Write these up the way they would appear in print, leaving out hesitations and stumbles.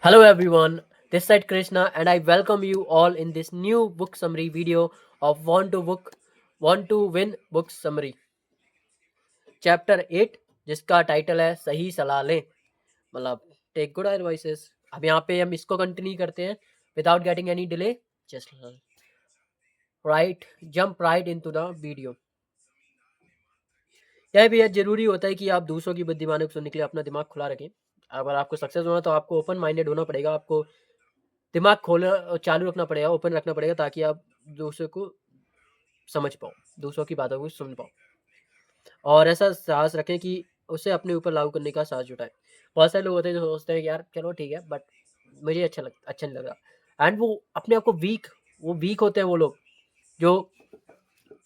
Hello everyone, this side Krishna and I welcome you all in this new book summary video of Want to Win book summary. Chapter 8 जिसका title है सही सलाह लें मतलब take good advices. अब यहाँ पे हम इसको कंटिन्यू करते हैं without getting any delay. Just jump right into the video. यह भी जरूरी होता है कि आप दूसरों की बुद्धिमानी को सुनने के लिए अपना दिमाग खुला रखें। अगर आपको सक्सेस होना तो आपको ओपन माइंडेड होना पड़ेगा, आपको दिमाग खोलना चालू रखना पड़ेगा, ओपन रखना पड़ेगा ताकि आप दूसरों को समझ पाओ, दूसरों की बातों को सुन पाओ और ऐसा साहस रखें कि उसे अपने ऊपर लागू करने का साहस जुटाए। बहुत सारे लोग होते हैं जो सोचते हैं कि यार चलो ठीक है बट मुझे अच्छा नहीं लग रहा एंड वो अपने आप को वीक होते हैं। वो लोग जो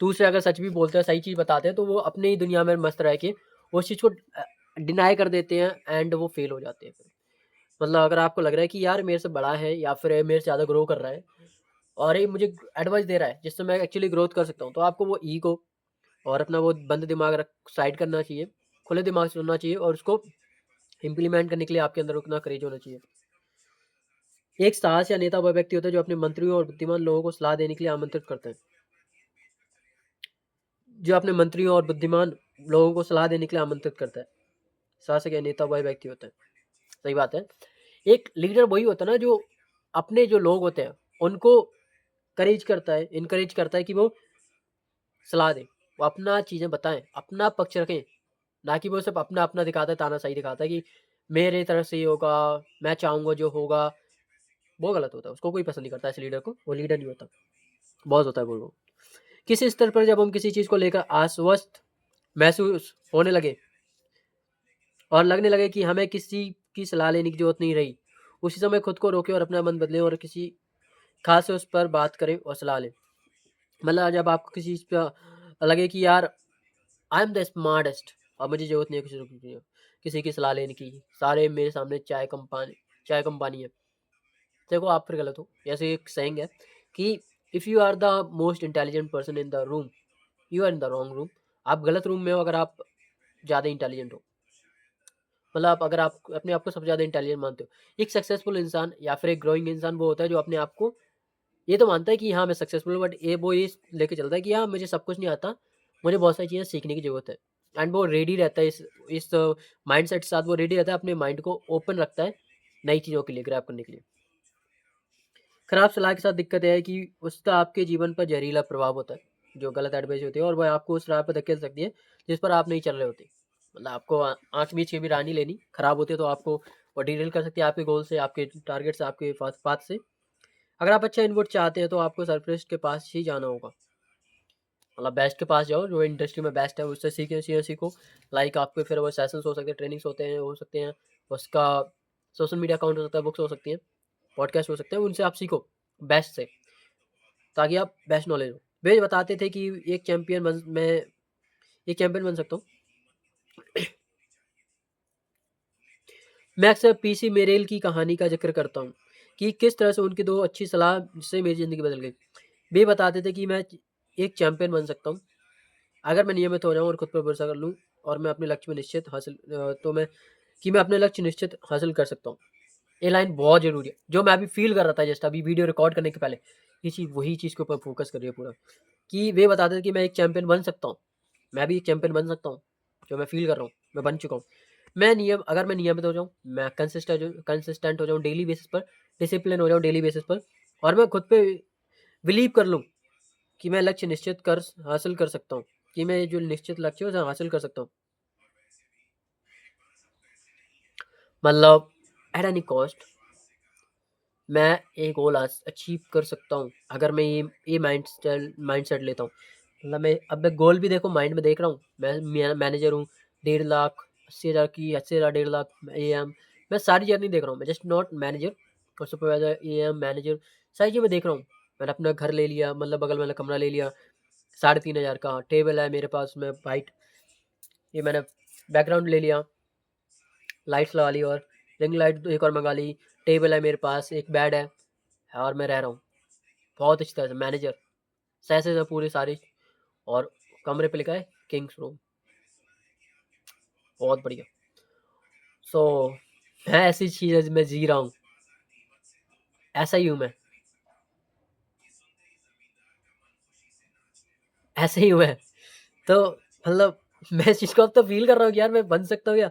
दूसरे अगर सच भी बोलते हैं, सही चीज़ बताते हैं तो वो अपने ही दुनिया में मस्त रह के उस चीज़ को डिनाई कर देते हैं एंड वो फेल हो जाते हैं। मतलब अगर आपको लग रहा है कि यार मेरे से बड़ा है या फिर मेरे से ज़्यादा ग्रो कर रहा है और ये मुझे एडवाइस दे रहा है जिससे मैं एक्चुअली ग्रोथ कर सकता हूँ, तो आपको वो ईगो और अपना वो बंद दिमाग रख साइड करना चाहिए, खुले दिमाग से सुनना चाहिए और उसको इम्प्लीमेंट करने के लिए आपके अंदर उतना करेज होना चाहिए। एक साहस या नेता वह व्यक्ति होता है जो अपने मंत्रियों और बुद्धिमान लोगों को सलाह देने के लिए आमंत्रित करते हैं। जो अपने मंत्रियों और बुद्धिमान लोगों को सलाह देने के लिए आमंत्रित करता है। शासक या नेता वह व्यक्ति होता है। सही बात है। एक लीडर वही होता है ना जो अपने जो लोग होते हैं उनको इनकरेज करता है कि वो सलाह दें, वो अपना चीज़ें बताएं, अपना पक्ष रखें, ना कि वो सिर्फ अपना अपना दिखाता है, तानाशाही दिखाता है कि मेरे तरफ से ये होगा, मैं चाहूँगा जो होगा। वो गलत होता है, उसको कोई पसंद नहीं करता। ऐसे लीडर को वो लीडर नहीं होता। बॉस होता है वो लोग। किसी स्तर पर जब हम किसी चीज़ को लेकर आश्वस्त महसूस होने लगे और लगने लगे कि हमें किसी की सलाह लेने की जरूरत नहीं रही, उसी समय खुद को रोकें और अपना मन बदलें और किसी खास से उस पर बात करें और सलाह लें। मतलब जब आपको किसी चीज़ पे लगे कि यार आई एम द स्मार्टेस्ट और मुझे ज़रूरत नहीं है किसी की सलाह लेने की, सारे मेरे सामने चाय कंपानी है, देखो आप फिर गलत हो। जैसे एक सेइंग है कि if you are the most intelligent person in the room, you are in the wrong room. आप गलत रूम में हो अगर आप ज़्यादा इंटेलिजेंट हो। मतलब अगर आप अपने आप को सबसे ज़्यादा इंटेलिजेंट मानते हो। एक सक्सेसफुल इंसान या फिर एक ग्रोइंग इंसान वो होता है जो अपने आप को ये तो मानता है कि हाँ मैं सक्सेसफुल हूँ, बट ये लेके चलता है कि हाँ मुझे सब कुछ नहीं आता, मुझे बहुत सारी चीज़ें सीखने की ज़रूरत है। एंड वो रेडी रहता है इस माइंडसेट के साथ। वो रेडी रहता है, अपने माइंड को ओपन रखता है नई चीज़ों के लिए, ग्रैब करने के लिए। खराब सलाह के साथ दिक्कत यह है कि उसका आपके जीवन पर जहरीला प्रभाव होता है। जो गलत एडवाइस होती है और वह आपको उस राह पर धकेल सकती है जिस पर आप नहीं चल रहे होते। मतलब आपको आँख मीच के भी राह नहीं लेनी, खराब होती है तो आपको वो डीरेल कर सकती है आपके गोल से, आपके टारगेट से, आपके पाथ से। अगर आप अच्छा इनपुट चाहते हैं तो आपको सरप्रेस्ट के पास ही जाना होगा। मतलब बेस्ट के पास जाओ, जो इंडस्ट्री में बेस्ट है उससे सीखो। लाइक आपके फिर वो सेशंस हो सकते हैं, ट्रेनिंग्स हो सकते हैं, उसका सोशल मीडिया अकाउंट हो सकता है, बुक्स हो सकती हैं, पॉडकास्ट हो सकते हैं, उनसे आप सीखो बेस्ट से, ताकि आप बेस्ट नॉलेज हो। वे बताते थे कि मैं एक चैंपियन बन सकता हूँ। मैं अक्सर पीसी मेरेल की कहानी का जिक्र करता हूँ कि किस तरह से उनकी दो अच्छी सलाह से मेरी ज़िंदगी बदल गई। वे बताते थे कि मैं एक चैंपियन बन सकता हूँ अगर मैं नियमित हो जाऊँ और खुद पर भरोसा कर लूँ और मैं अपने लक्ष्य में निश्चित हासिल तो मैं अपने लक्ष्य निश्चित हासिल कर सकता हूँ। ये लाइन बहुत ज़रूरी है, जो मैं अभी फ़ील कर रहा था जस्ट अभी वीडियो रिकॉर्ड करने के पहले। ये चीज़ वही चीज़ के ऊपर फ़ोकस कर रही है पूरा, कि वे बताते थे कि मैं एक चैंपियन बन सकता हूँ। मैं भी एक चैंपियन बन सकता हूँ, जो मैं फ़ील कर रहा हूँ, मैं बन चुका हूँ। अगर मैं नियमित हो जाऊँ, मैं कंसिस्टेंट हो जाऊँ डेली बेसिस पर, डिसिप्लिन हो जाऊँ डेली बेसिस पर और मैं खुद पे बिलीव कर लूँ कि मैं लक्ष्य हासिल कर सकता हूँ, कि मैं जो निश्चित लक्ष्य है उसे हासिल कर सकता हूँ। मतलब एट एनी कॉस्ट मैं एक गोल अचीव कर सकता हूँ अगर मैं ये माइंड सेट लेता हूँ। मतलब मैं गोल भी देखो माइंड में देख रहा हूँ। मैं मैनेजर हूँ, 1.5 लाख, 80,000 की, 80,000, 1.5 लाख AM। मैं सारी जर्नी देख रहा हूँ, मैं जस्ट नॉट मैनेजर और सुपरवाइजर, AM मैनेजर, सारी चीज़ मैं देख रहा हूँ। मैंने अपना घर ले लिया, मतलब बगल वाला कमरा ले लिया, 3,500 का टेबल है मेरे पास में वाइट, ये मैंने बैकग्राउंड ले लिया, लाइट्स लगा ली और रिंग लाइट एक और मंगा ली, टेबल है मेरे पास, एक बेड है और मैं रह रहा हूँ बहुत अच्छी तरह से मैनेजर, सैसे से पूरी सारी। और कमरे पे लिखा है किंग्स रूम, बहुत बढ़िया। सो मैं ऐसी चीज़ में जी रहा हूँ ऐसा ही हूँ मैं, ऐसे ही हूँ मैं। तो मतलब मैं इस चीज़ को अब तो फ़ील कर रहा हूँ कि यार मैं बन सकता हूँ क्या?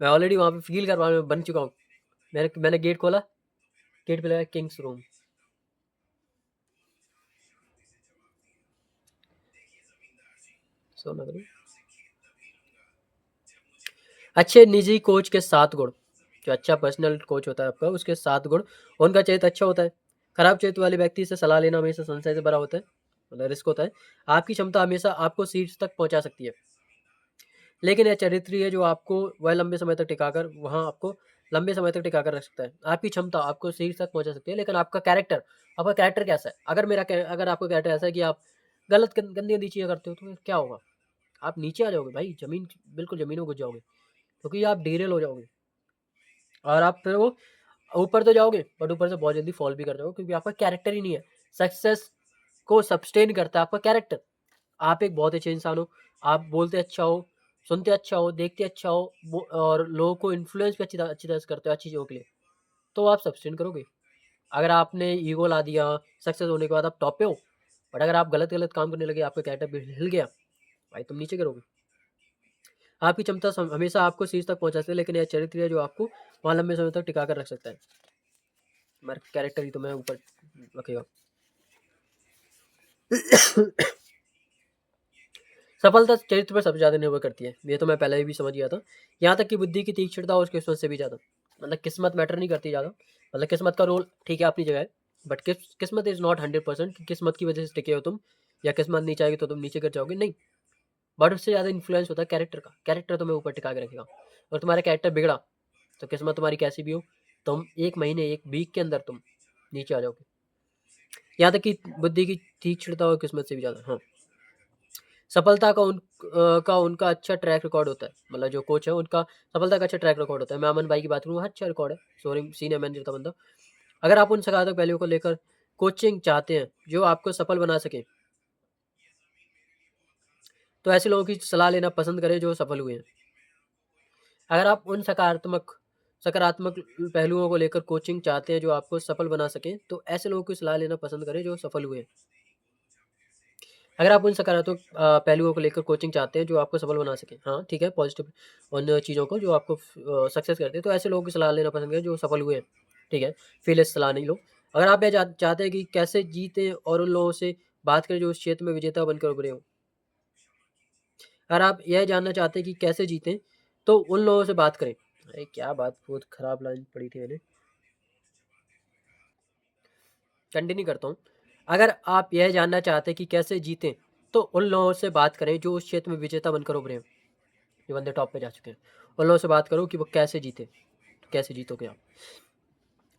मैं ऑलरेडी वहाँ पे फ़ील कर पा रहा हूँ, मैं बन चुका हूँ। मैंने गेट खोला, गेट पे लगा किंग्स रूम। सोना करूँ। अच्छे निजी कोच के 7 गुण। जो अच्छा पर्सनल कोच होता है आपका, उसके 7 गुण। उनका चरित्र अच्छा होता है। खराब चरित्र वाले व्यक्ति से सलाह लेना हमेशा संशय से भरा होता है, मतलब रिस्क होता है। आपकी क्षमता हमेशा आपको शीर्ष तक पहुंचा सकती है, लेकिन यह चरित्र ही है जो आपको वह लंबे समय तक टिकाकर वहाँ आपको लंबे समय तक टिकाकर रख सकता है। आपकी क्षमता आपको शीर्ष तक पहुंचा सकती है, लेकिन आपका कैरेक्टर कैसा है? अगर आपका कैरेक्टर ऐसा है कि आप गलत गंदी गंदी चीज़ें करते हो, तो फिर क्या होगा? आप नीचे आ जाओगे भाई, बिल्कुल ज़मीन में घुस जाओगे, क्योंकि आप डिरेल हो जाओगे। और आप फिर वो ऊपर तो जाओगे, बट ऊपर से बहुत जल्दी फॉल भी कर जाओगे, क्योंकि आपका कैरेक्टर ही नहीं है। सक्सेस को सस्टेन करता है आपका कैरेक्टर। आप एक बहुत अच्छे इंसान हो, आप बोलते अच्छा हो, सुनते अच्छा हो, देखते अच्छा हो, और लोगों को इन्फ्लुएंस भी अच्छी तरह से करते हो अच्छी चीज़ों के लिए, तो आप सस्टेन करोगे। अगर आपने ईगो ला दिया, सक्सेस होने के बाद आप टॉप पे हो, बट अगर आप गलत गलत काम करने लगे, आपका कैरेक्टर भी हिल गया, भाई तुम नीचे गिरोगे। आपकी क्षमता हमेशा आपको शीर्ष तक पहुंचा सकती है, लेकिन यह चरित्र है जो आपको वहाँ लंबे समय तक टिका कर रख सकता है। हमारा कैरेक्टर ही तुम्हें ऊपर रखेगा। सफलता चरित्र पर सबसे ज़्यादा निर्भर करती है, ये तो मैं पहले भी समझ गया था। यहाँ तक कि बुद्धि की तीक्ष्णता और किस्मत से भी ज़्यादा, मतलब किस्मत मैटर नहीं करती ज़्यादा। मतलब किस्मत का रोल ठीक है अपनी जगह है, बट किस्मत इज़ नॉट 100%। किस्मत की वजह से टिके हो तुम, या किस्मत नहीं चाहेगी तो तुम नीचे गिर जाओगे, नहीं। बट उससे ज़्यादा इन्फ्लुएंस होता है कैरेक्टर का। कैरेक्टर तुम्हें ऊपर टिका के रखेगा। और तुम्हारा कैरेक्टर बिगड़ा, तो किस्मत तुम्हारी कैसी भी हो, तुम 1 महीने 1 वीक के अंदर तुम नीचे आ जाओगे। यहाँ तक कि बुद्धि की तीक्ष्णता और किस्मत से भी ज़्यादा। हाँ, सफलता का उनका अच्छा ट्रैक रिकॉर्ड होता है। मतलब जो कोच है उनका सफलता का अच्छा ट्रैक रिकॉर्ड होता है। मैं अमन भाई की बात करूँ, अच्छा रिकॉर्ड है, सोरिंग सीनियर मैनेजर था बंदा। अगर आप उन सकारात्मक पहलुओं को लेकर कोचिंग चाहते हैं जो आपको सफल बना सके, तो ऐसे लोगों की सलाह लेना पसंद करें जो सफल हुए हैं। अगर आप उन सकारात्मक पहलुओं को लेकर कोचिंग चाहते हैं जो आपको सफल बना सकें, तो ऐसे लोगों की सलाह लेना पसंद करें जो सफल हुए हैं। अगर आप उन सकारात्मक पहलुओं को लेकर कोचिंग चाहते हैं जो आपको सफल बना सके, हाँ ठीक है, पॉजिटिव उन चीज़ों को जो आपको सक्सेस करते हैं, तो ऐसे लोगों की सलाह लेना पसंद करें जो सफल हुए हैं। ठीक है, फेलियर सलाह नहीं लो। अगर आप यह चाहते हैं कि कैसे जीतें और उन लोगों से बात करें जो उस क्षेत्र में विजेता बनकर उभरे हो। अगर आप यह जानना चाहते हैं कि कैसे जीतें, तो उन लोगों से बात करें। अरे क्या बात, बहुत खराब लाइन पड़ी थी मैंने, कंटिन्यू करता हूँ। अगर आप यह जानना चाहते हैं कि कैसे जीतें, तो उन लोगों से बात करें जो उस क्षेत्र में विजेता बनकर उभरे हैं, जो बंदे टॉप पे जा चुके हैं। उन लोगों से बात करो कि वो कैसे जीते, तो कैसे जीतोगे आप।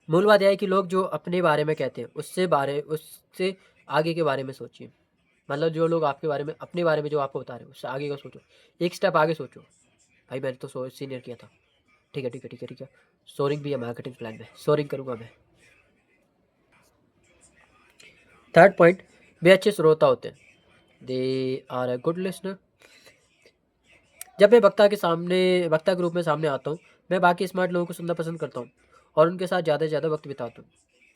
मूल बात यह है कि लोग जो अपने बारे में कहते हैं उससे आगे के बारे में सोचिए। मतलब जो लोग आपके बारे में अपने बारे में जो आपको बता रहे हैं उससे आगे का सोचो, एक स्टेप आगे सोचो। भाई मैंने तो सीनियर किया था, ठीक है ठीक है ठीक है ठीक है, सोरिंग भी है मार्केटिंग प्लान में, सोरिंग करूँगा मैं। थर्ड पॉइंट, वे अच्छे श्रोता होते हैं, they are a good listener. जब मैं वक्ता के रूप में सामने आता हूँ, मैं बाकी स्मार्ट लोगों को सुनना पसंद करता हूँ और उनके साथ ज़्यादा से ज़्यादा वक्त बिताता हूँ।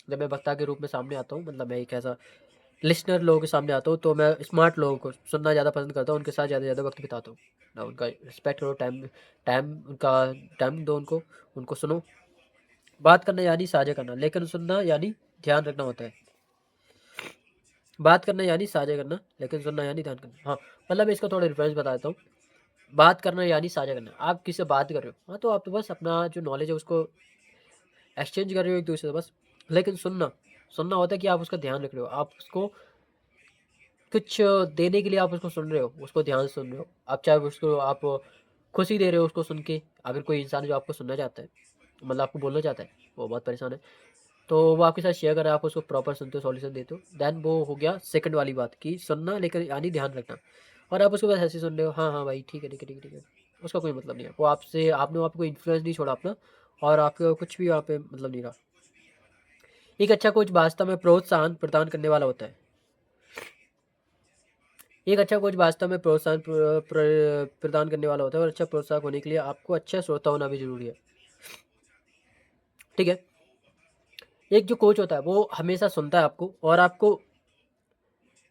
जब मैं वक्ता के रूप में सामने आता हूँ, मतलब मैं एक ऐसा लिसनर लोगों के सामने आता हूँ, तो मैं स्मार्ट लोगों को सुनना ज़्यादा पसंद करता हूँ, उनके साथ ज़्यादा से ज़्यादा वक्त बिताता हूँ। ना उनका रिस्पेक्ट करो, टाइम दो उनको, उनको सुनो। बात करना यानी साझा करना, लेकिन सुनना यानी ध्यान रखना होता है। बात करना यानी साझा करना, लेकिन सुनना यानी ध्यान करना। हाँ, मतलब मैं इसका थोड़ा डिफरेंस बता देता हूँ। बात करना यानी साझा करना, आप किसी से बात कर रहे हो, हाँ तो आप तो बस अपना जो नॉलेज है उसको एक्सचेंज कर रहे हो एक दूसरे से बस। लेकिन सुनना सुनना होता है कि आप उसका ध्यान रख रहे हो, आप उसको कुछ देने के लिए आप उसको सुन रहे हो, उसको ध्यान से सुन रहे हो। आप चाहे उसको आप खुशी दे रहे हो उसको सुन के। अगर कोई इंसान जो आपको सुनना चाहता है, मतलब आपको बोलना चाहता है, वो बहुत परेशान है, तो वो आपके साथ शेयर कर रहा है, आप उसको प्रॉपर सुनते हो, सॉल्यूशन देते हो, देन वो हो गया सेकंड वाली बात कि सुनना, लेकिन यानी ध्यान रखना। और आप उसको बस ऐसे सुन रहे हो, हाँ हाँ भाई ठीक है ठीक है ठीक है ठीक है, उसका कोई मतलब नहीं है, वो आपने वहाँ पे कोई इन्फ्लुएंस नहीं छोड़ा अपना, और आपको कुछ भी वहाँ पे मतलब नहीं रहा। एक अच्छा कोच वास्तव में प्रोत्साहन प्रदान करने वाला होता है। एक अच्छा कोच वास्तव में प्रोत्साहन प्रदान करने वाला होता है, और अच्छा प्रोत्साहक होने के लिए आपको अच्छा श्रोता होना भी जरूरी है। ठीक है, एक जो कोच होता है वो हमेशा सुनता है आपको और आपको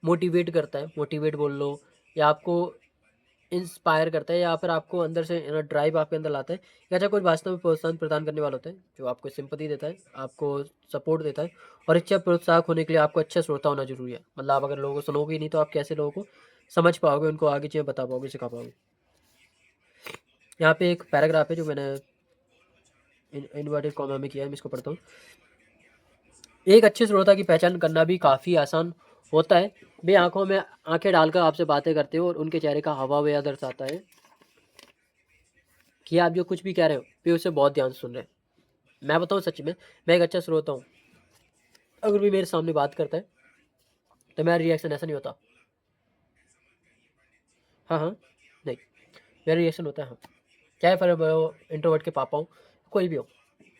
मोटिवेट करता है, मोटिवेट बोल लो, या आपको इंस्पायर करता है, या फिर आपको अंदर से ड्राइव आपके अंदर लाता है, या अच्छा कोई वास्तव में प्रोत्साहन प्रदान करने वाला होता है जो आपको सिंपैथी देता है, आपको सपोर्ट देता है। और अच्छा प्रोत्साहक होने के लिए आपको अच्छा श्रोता होना जरूरी है। मतलब आप अगर लोगों को सुनोगे ही नहीं तो आप कैसे लोगों को समझ पाओगे, उनको आगे चीज़ें बता पाओगे, सिखा पाओगे। यहाँ पे एक पैराग्राफ है जो मैंने इन्वर्टेड कॉमा में किया है, मैं इसको पढ़ता हूँ। एक अच्छे श्रोता की पहचान करना भी काफ़ी आसान होता है। वे आंखों में आंखें डालकर आपसे बातें करते हो और उनके चेहरे का हाव-भाव यह दर्शाता है कि आप जो कुछ भी कह रहे हो वे उसे बहुत ध्यान से सुन रहे हैं। मैं बताऊँ सच में, मैं एक अच्छा श्रोता हूँ। अगर भी मेरे सामने बात करता है तो मेरा रिएक्शन ऐसा नहीं होता हाँ हाँ, नहीं, मेरा रिएक्शन होता है हाँ। चाहे फिर वो इंट्रोवर्ट के पापा हूँ, कोई भी हो,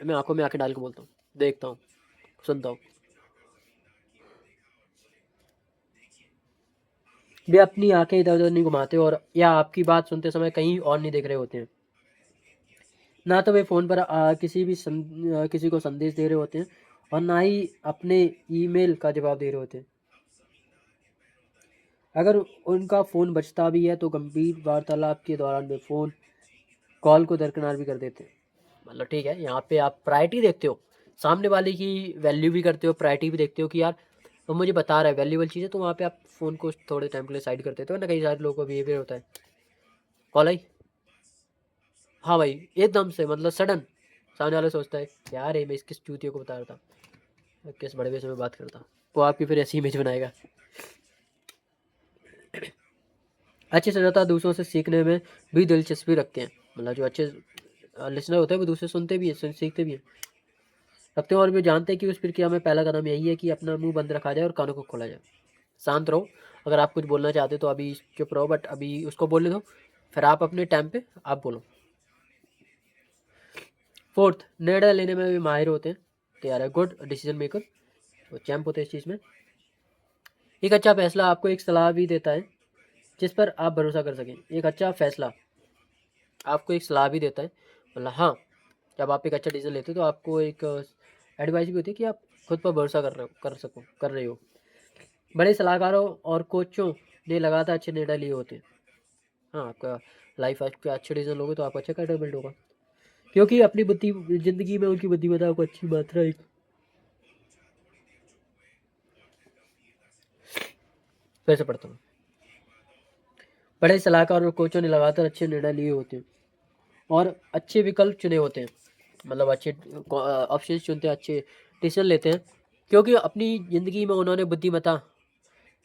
मैं आंखों में आंखें डाल के बोलता हूँ, देखता हूँ, सुनता हूँ। वे अपनी आंखें इधर उधर नहीं घुमाते और या आपकी बात सुनते समय कहीं और नहीं देख रहे होते हैं। ना तो वे फ़ोन पर किसी को संदेश दे रहे होते हैं और ना ही अपने ईमेल का जवाब दे रहे होते हैं। अगर उनका फ़ोन बजता भी है तो गंभीर वार्तालाप के दौरान वे फ़ोन कॉल को दरकिनार भी कर देते हैं। मतलब ठीक है, यहाँ पे आप प्रायोरिटी देखते हो, सामने वाले की वैल्यू भी करते हो, प्रायोरिटी भी देखते हो कि यार वो मुझे बता रहा है वैल्यूबल चीज़ है, तो वहाँ पे आप फ़ोन को थोड़े टाइम के लिए साइड कर देते हो ना। कई सारे लोगों का बिहेवियर होता है, कॉल आई, हाँ भाई, एकदम से मतलब सडन सामने वाला सोचता है यार ये मैं किस चूतियों को बता रहा था, किस बड़े से मैं बात करता, वो आपकी फिर ऐसी इमेज बनाएगा। अच्छे श्रोता दूसरों से सीखने में भी दिलचस्पी रखते हैं। मतलब जो अच्छे लिसनर होते हैं वो दूसरे सुनते भी हैं, सीखते भी हैं, रखते हैं, और वे जानते हैं कि उस प्रक्रिया में पहला कदम यही है कि अपना मुंह बंद रखा जाए और कानों को खोला जाए। शांत रहो, अगर आप कुछ बोलना चाहते हो तो अभी चुप रहो, बट अभी उसको बोलने दो, फिर आप अपने टाइम पे आप बोलो। फोर्थ, निर्णय लेने में भी माहिर होते हैं, they are a good decision maker, वो चैंप होते हैं इस चीज़ में। एक अच्छा फैसला आपको एक सलाह भी देता है जिस पर आप भरोसा कर सकें। एक अच्छा फैसला आपको एक सलाह भी देता है, मतलब हाँ, जब आप एक अच्छा डिसीजन लेते हो तो आपको एक एडवाइस भी होती है कि आप खुद पर भरोसा कर रहे हो। बड़े सलाहकारों और कोचों ने लगातार अच्छे निर्णय लिए होते हैं। हाँ, आपका लाइफ आपका अच्छे डिसीजन लोगे तो आपका अच्छा कैरेक्टर बिल्ड होगा, क्योंकि अपनी बुद्धि ज़िंदगी में उनकी बुद्धिमत्ता को अच्छी मात्रा एक फिर से पढ़ता हूँ। बड़े सलाहकार और कोचों ने लगातार अच्छे निर्णय लिए होते हैं और अच्छे विकल्प चुने होते हैं, मतलब अच्छे ऑप्शन चुनते हैं, अच्छे डिसीजन लेते हैं, क्योंकि अपनी ज़िंदगी में उन्होंने बुद्धिमत्ता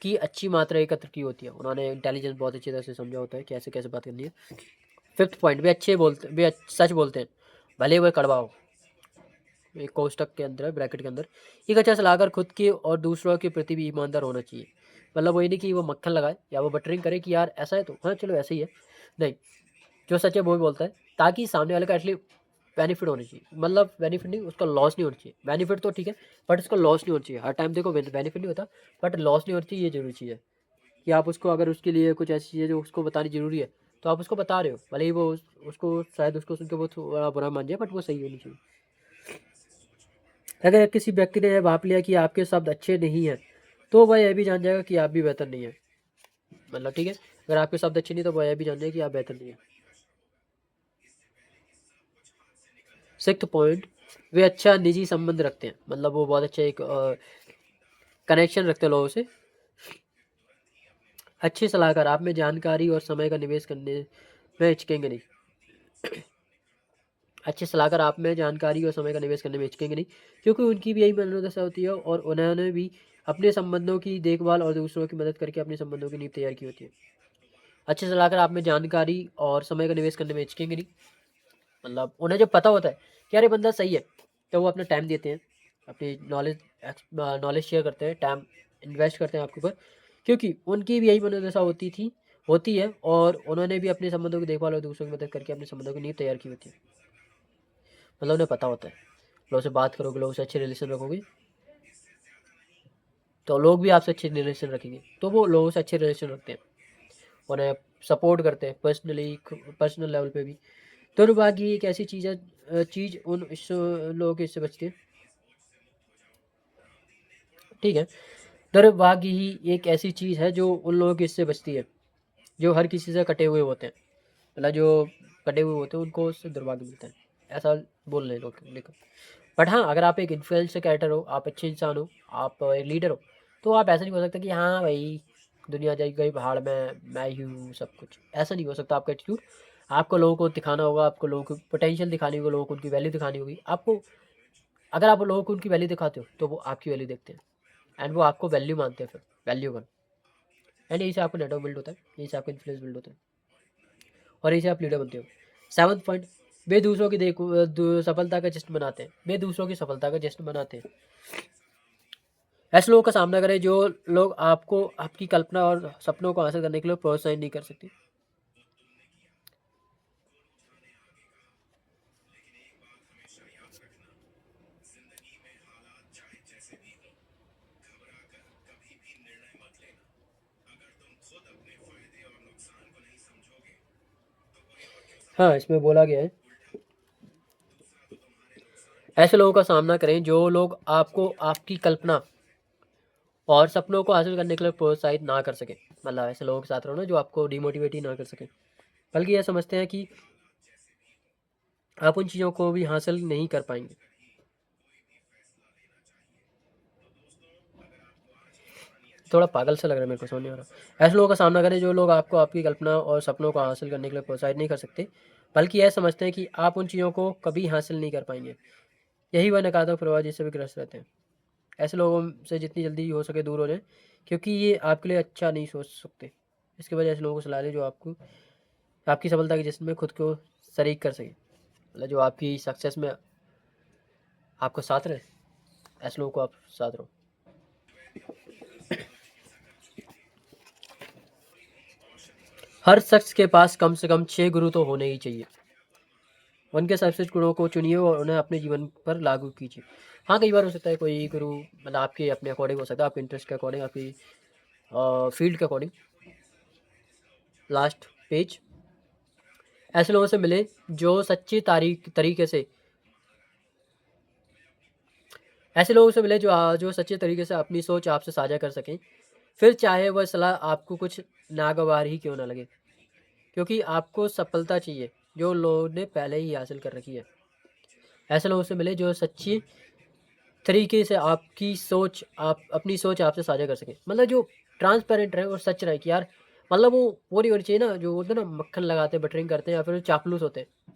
की अच्छी मात्रा एकत्र की होती है। उन्होंने इंटेलिजेंस बहुत अच्छी तरह से समझा होता है, कैसे कैसे बात करनी है। फिफ्थ पॉइंट, वे सच बोलते हैं, भले वह कड़वा हो। एक कोष्टक के अंदर है, ब्रैकेट के अंदर। एक अच्छा सलाहकार खुद के और दूसरों के प्रति भी ईमानदार होना चाहिए। मतलब वही नहीं कि वो मक्खन लगाए या वो बटरिंग करे कि यार ऐसा है तो हाँ चलो ऐसा ही है, नहीं, जो सच है वो भी बोलता है, ताकि सामने वाले का एटलीस्ट बेनिफिट होना चाहिए। मतलब बेनिफिट नहीं, उसका लॉस नहीं होना चाहिए। बेनिफिट तो ठीक है, बट उसका लॉस नहीं होना चाहिए। हर टाइम देखो बेनिफिट नहीं होता, बट लॉस नहीं होना चाहिए, ये जरूरी चीज़ है कि आप उसको, अगर उसके लिए कुछ ऐसी चीज़ है जो उसको बतानी जरूरी है तो आप उसको बता रहे हो, भले ही वो उसको शायद उसको सुन के वो थोड़ा बुरा मान जाए, बट वो सही होनी चाहिए। अगर किसी व्यक्ति ने यह भाप लिया कि आपके शब्द अच्छे नहीं हैं तो वह यह भी जान जाएगा कि आप भी बेहतर नहीं है। मतलब ठीक है, अगर आपके शब्द अच्छे नहीं तो वह यह भी जान जाएगा कि आप बेहतर नहीं है। सिक्स्थ पॉइंट, वे अच्छा निजी संबंध रखते हैं, मतलब वो बहुत अच्छा एक कनेक्शन रखते हैं लोगों से। अच्छे सलाहकार आप में जानकारी और समय का निवेश करने में हिचकेंगे नहीं। अच्छे सलाहकार आप में जानकारी और समय का निवेश करने में हिचकेंगे नहीं, क्योंकि उनकी भी यही मनोदशा होती है और उन्होंने भी अपने संबंधों की देखभाल और दूसरों की मदद करके अपने संबंधों की नींव तैयार की होती है। अच्छे सलाहकार आप में जानकारी और समय का निवेश करने में हिचकेंगे नहीं, मतलब उन्हें जब पता होता है कि यार ये बंदा सही है, तो वो अपना टाइम देते हैं, अपनी नॉलेज शेयर करते हैं, टाइम इन्वेस्ट करते हैं आपके ऊपर, क्योंकि उनकी भी यही मनोदशा होती है और उन्होंने भी अपने संबंधों की देखभाल और दूसरों की मदद करके अपने संबंधों की नींव तैयार की होती है। मतलब उन्हें पता होता है, लोगों से बात करोगे, लोगों से अच्छे रिलेशन रखोगे तो लोग भी आपसे अच्छे रिलेशन रखेंगे, तो वो लोगों से अच्छे रिलेशन रखते हैं, उन्हें सपोर्ट करते हैं पर्सनल लेवल पे भी। दुर्भाग्य एक ऐसी चीज़ है, चीज़ उन लोगों के इससे बचती है ठीक है। दुर्भाग्य ही एक ऐसी चीज़ है जो उन लोगों की इससे बचती है जो हर किसी से कटे हुए होते हैं, मतलब जो कटे हुए होते हैं उनको उससे दुर्भाग्य मिलता है, ऐसा बोल रहे हैं लोग। लेकिन बट हाँ, अगर आप एक इन्फ्लुएंसर कैरेक्टर हो, आप अच्छे इंसान हो, आप एक लीडर हो, तो आप ऐसा नहीं हो सकता कि हाँ भाई दुनिया जाएगी गई पहाड़ में, मैं ही हूँ सब कुछ, ऐसा नहीं हो सकता आपका एटीट्यूड। आपको लोगों को दिखाना होगा, आपको लोगों को पोटेंशियल दिखानी होगी, लोगों को उनकी वैल्यू दिखानी होगी आपको। अगर आप लोगों को उनकी वैल्यू दिखाते हो तो वो आपकी वैल्यू देखते हैं एंड वो आपको वैल्यू मानते हैं, फिर वैल्यूबल। एंड यही से आपको नेटवर्क बिल्ड होता है, यही से आपका इन्फ्लुएंस बिल्ड होता है और यही से आप लीडर बनते हो। 7th पॉइंट, वे दूसरों की सफलता का जश्न मनाते हैं, वे दूसरों की सफलता का जश्न मनाते हैं। ऐसे लोगों का सामना करें जो लोग आपको आपकी कल्पना और सपनों को हासिल करने के लिए प्रोत्साहित नहीं कर सकते। हाँ, इसमें बोला गया है ऐसे लोगों का सामना करें जो लोग आपको आपकी कल्पना और सपनों को हासिल करने के लिए प्रोत्साहित ना कर सके। मतलब ऐसे लोगों के साथ रहो ना जो आपको डिमोटिवेट ही ना कर सके, बल्कि यह समझते हैं कि आप उन चीज़ों को भी हासिल नहीं कर पाएंगे। थोड़ा पागल सा लग रहा है मेरे को, समझ नहीं आ रहा। ऐसे लोगों का सामना करें जो लोग आपको आपकी कल्पना और सपनों को हासिल करने के लिए प्रोत्साहित नहीं कर सकते, बल्कि यह समझते हैं कि आप उन चीज़ों को कभी हासिल नहीं कर पाएंगे। यही वह नकारात्मक प्रभाव जिससे भी ग्रस्त रहते हैं। ऐसे लोगों से जितनी जल्दी हो सके दूर हो जाए, क्योंकि ये आपके लिए अच्छा नहीं सोच सकते। इसके वजह ऐसे लोगों को सलाह दें जो आपको आपकी सफलता के जश्न में खुद को शरीक कर सके, मतलब जो आपकी सक्सेस में आपको साथ रहे, ऐसे लोगों को आप साथ रहो। हर शख्स के पास कम से कम 6 गुरु तो होने ही चाहिए। उनके सर्वश्रेष्ठ गुणों को चुनिए और उन्हें अपने जीवन पर लागू कीजिए। हाँ, कई बार हो सकता है कोई गुरु मतलब आपके अपने अकॉर्डिंग हो सकता है, आपके इंटरेस्ट के अकॉर्डिंग, आपकी फील्ड के अकॉर्डिंग। लास्ट पेज, ऐसे लोगों से मिले जो सच्ची तरीके से ऐसे लोगों से मिले जो सच्चे तरीके से अपनी सोच आपसे साझा कर सकें, फिर चाहे वह सलाह आपको कुछ नागवार ही क्यों ना लगे, क्योंकि आपको सफलता चाहिए जो लोगों ने पहले ही हासिल कर रखी है। ऐसे लोगों से मिले जो सच्ची तरीके से आपकी सोच आप अपनी सोच आपसे साझा कर सकें, मतलब जो ट्रांसपेरेंट रहे और सच रहे कि यार, मतलब वो नहीं होनी चाहिए ना जो होते हैं ना मक्खन लगाते हैं, बटरिंग करते हैं, या फिर चापलूस होते हैं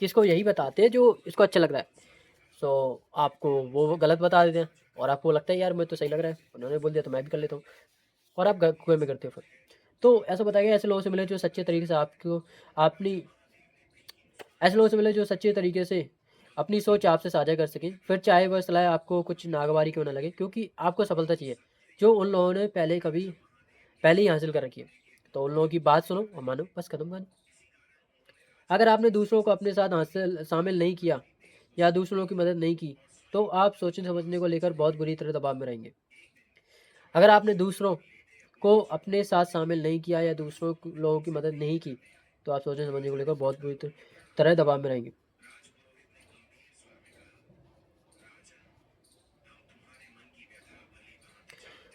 कि इसको यही बताते हैं जो इसको अच्छा लग रहा है। सो आपको वो गलत बता देते हैं और आपको लगता है यार मुझे तो सही लग रहा है, उन्होंने बोल दिया तो मैं भी कर लेता हूँ, और आप कुएं में करते हो फिर। तो ऐसा बताया गया ऐसे लोगों से मिले जो सच्चे तरीके से आपको अपनी ऐसे लोगों से मिले जो सच्चे तरीके से अपनी सोच आपसे साझा कर सकें, फिर चाहे वह सलाह आपको कुछ नागवारी क्यों ना लगे, क्योंकि आपको सफलता चाहिए जो उन लोगों ने पहले ही हासिल कर रखी है। तो उन लोगों की बात सुनो और मानो, बस खत्म कहानी। अगर आपने दूसरों को अपने साथ हासिल शामिल नहीं किया या दूसरों की मदद नहीं की, तो आप सोचने समझने को लेकर बहुत बुरी तरह दबाव में रहेंगे। अगर आपने दूसरों को अपने साथ शामिल नहीं किया या लोगों की मदद नहीं की, तो आप सोचने समझने को लेकर बहुत बुरी तरह दबाव में रहेंगे।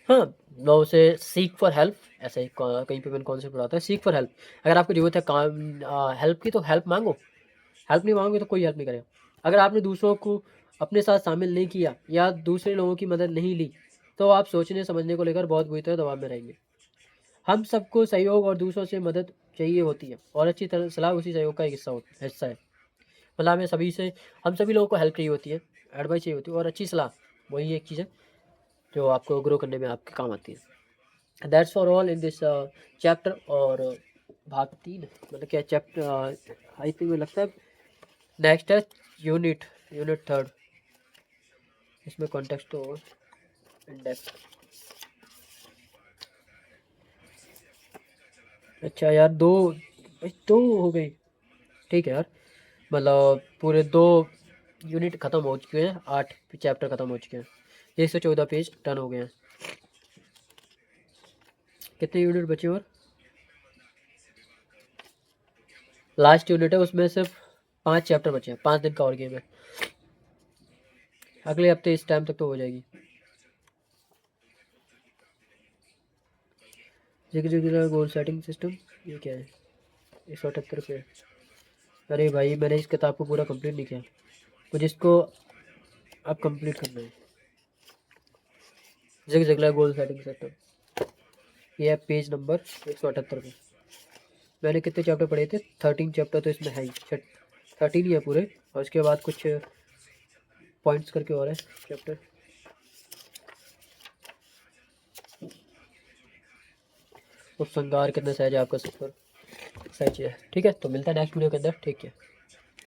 हाँ, मैं उसे सीक फॉर हेल्प, ऐसे ही कहीं पे मैंने कॉन्सेप्ट पढ़ा था, सीक फॉर हेल्प। अगर आपको ज़रूरत है काम हेल्प की तो हेल्प मांगो, हेल्प नहीं मांगोगे तो कोई हेल्प नहीं करेगा। अगर आपने दूसरों को अपने साथ शामिल नहीं किया या दूसरे लोगों की मदद नहीं ली, तो आप सोचने समझने को लेकर बहुत बुरी तरह दबाव में रहेंगे। हम सबको सहयोग और दूसरों से मदद चाहिए होती है और अच्छी तरह सलाह उसी सहयोग का एक हिस्सा है। मतलब हमें सभी से हम सभी लोगों को हेल्प चाहिए होती है, एडवाइस चाहिए होती है, और अच्छी सलाह वही एक चीज़ है जो आपको ग्रो करने में आपके काम आती है। That's for all in this chapter. और भाग 3 मतलब क्या चैप्टर, आई थिंक मुझे लगता है नेक्स्ट है यूनिट 3, इसमें कॉन्टेक्स्ट और इंडेक्स। अच्छा यार, दो हो गई, ठीक है यार। मतलब पूरे 2 यूनिट ख़त्म हो चुके हैं, 8 चैप्टर ख़त्म हो चुके हैं, 114 पेज डन हो गए हैं। कितने यूनिट बचे और लास्ट यूनिट है उसमें सिर्फ 5 चैप्टर बचे हैं, 5 दिन का और गेम है। अगले हफ्ते इस टाइम तक तो हो जाएगी। जिग गोल सेटिंग सिस्टम, ये क्या है? 178 पे। अरे भाई मैंने इस किताब को पूरा कंप्लीट नहीं किया, मुझे इसको अब कंप्लीट करना है। जिग गोल सेटिंग सिस्टम, ये है पेज नंबर 178 पे। मैंने कितने चैप्टर पढ़े थे? 13 चैप्टर तो इसमें है ही, 13 ही है पूरे, और उसके बाद कुछ पॉइंट्स करके और है चैप्टर। उपसंहार कितना सहज है आपका सफर, सही है। ठीक है, तो मिलता है नेक्स्ट वीडियो के अंदर। ठीक है।